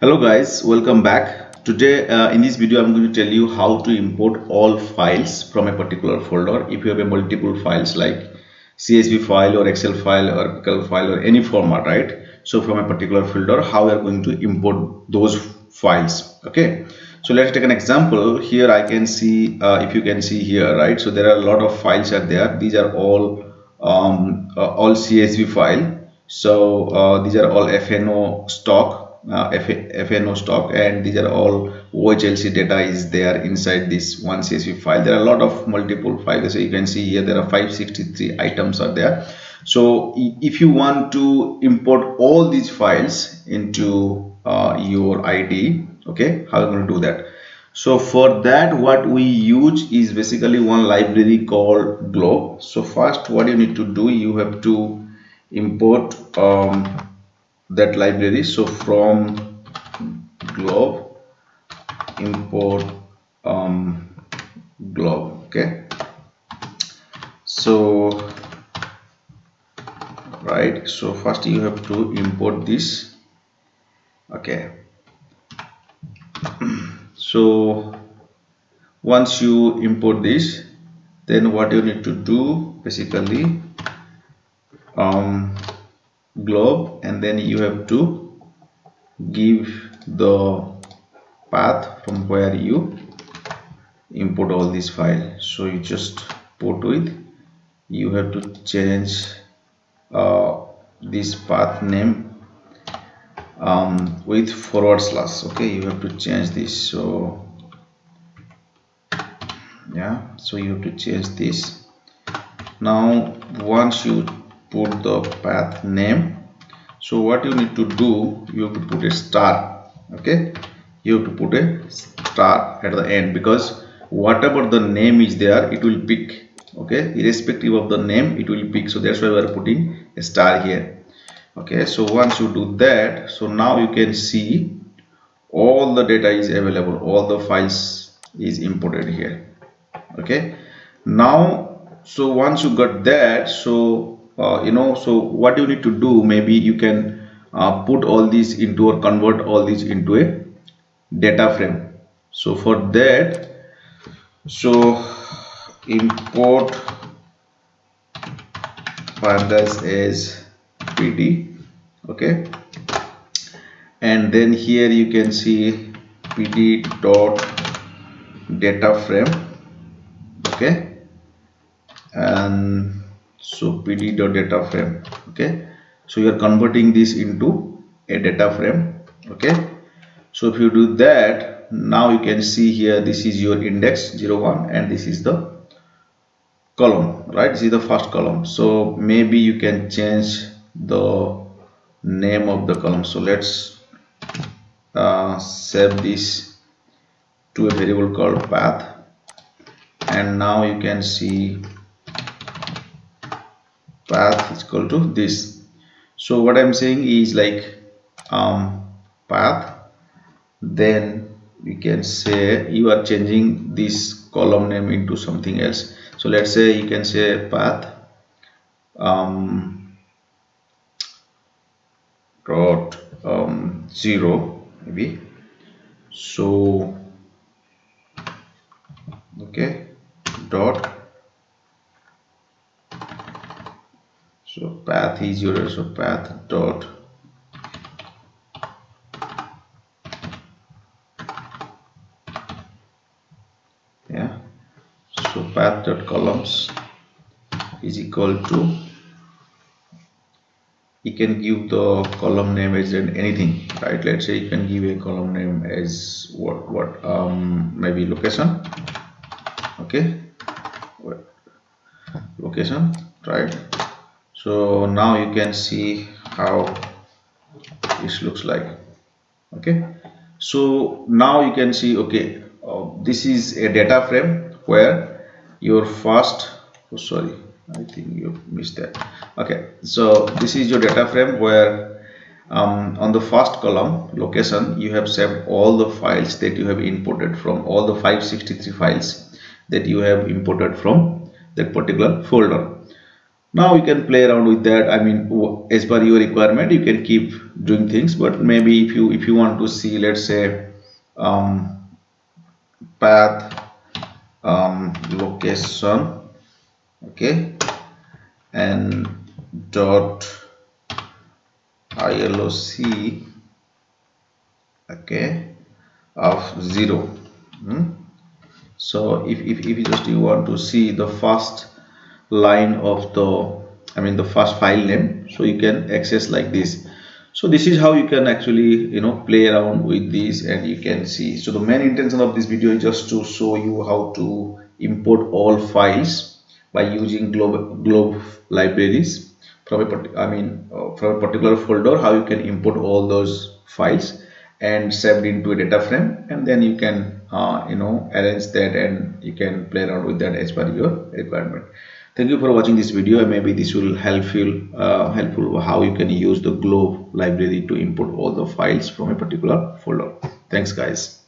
Hello guys, welcome back. Today in this video I'm going to tell you how to import all files from a particular folder. If you have a multiple files like CSV file or Excel file or Pickle file or any format, right? So from a particular folder, how we are going to import those files. Okay, so let's take an example. Here I can see, if you can see here, right? So there are a lot of files are there. These are all CSV file. So these are all FNO stock. FNO stock, and these are all OHLC data is there inside this one CSV file. There are a lot of multiple files. So you can see here there are 563 items are there. So if you want to import all these files into your ID, okay, how are you going to do that? So for that, what we use is basically one library called glob. So first, what you need to do, you have to import that library. So from glob, import glob. Okay, so right, so first you have to import this. Okay, so once you import this, then what you need to do basically glob, and then you have to give the path from where you import all these files. So you just put with, you have to change this path name with /. Okay, you have to change this. So yeah, so you have to change this. Now once you put the path name, so what you need to do, you have to put a star. Okay, you have to put a star at the end, because whatever the name is there, it will pick. Okay, irrespective of the name, it will pick. So that's why we are putting a star here. Okay, so once you do that, so now you can see all the data is available, all the files is imported here. Okay, now so once you got that, so so what you need to do, maybe you can put all these into, or convert all these into a data frame. So for that, so import pandas as pd. Okay, and then here you can see pd dot data frame. Okay, and so pd dot data frame. Okay, so you are converting this into a data frame. Okay, so if you do that, now you can see here, this is your index 01 and this is the column, right? This is the first column. So maybe you can change the name of the column. So let's save this to a variable called path, and now you can see path is equal to this. So what I'm saying is like path, then we can say you are changing this column name into something else. So let's say you can say path dot 0 maybe. So okay, dot, so path is your, so path dot yeah, so path dot columns is equal to, you can give the column name as anything, right? Let's say you can give a column name as what maybe location. Okay, location, right? So now you can see how this looks like. Okay, so now you can see, okay, this is a data frame where your first, oh sorry, I think you missed that. Okay, so this is your data frame where on the first column, location, you have saved all the files that you have imported from, all the 563 files that you have imported from that particular folder. Now you can play around with that. I mean, as per your requirement, you can keep doing things. But maybe if you want to see, let's say, path location, okay, and dot ILOC, okay, of 0. So if you just you want to see the first line of the first file name, so you can access like this. So this is how you can actually play around with this, and you can see. So the main intention of this video is just to show you how to import all files by using glob libraries from from a particular folder. How you can import all those files and saved into a data frame, and then you can arrange that, and you can play around with that as per your requirement. Thank you for watching this video, and maybe this will help you helpful how you can use the glob library to import all the files from a particular folder. Thanks guys.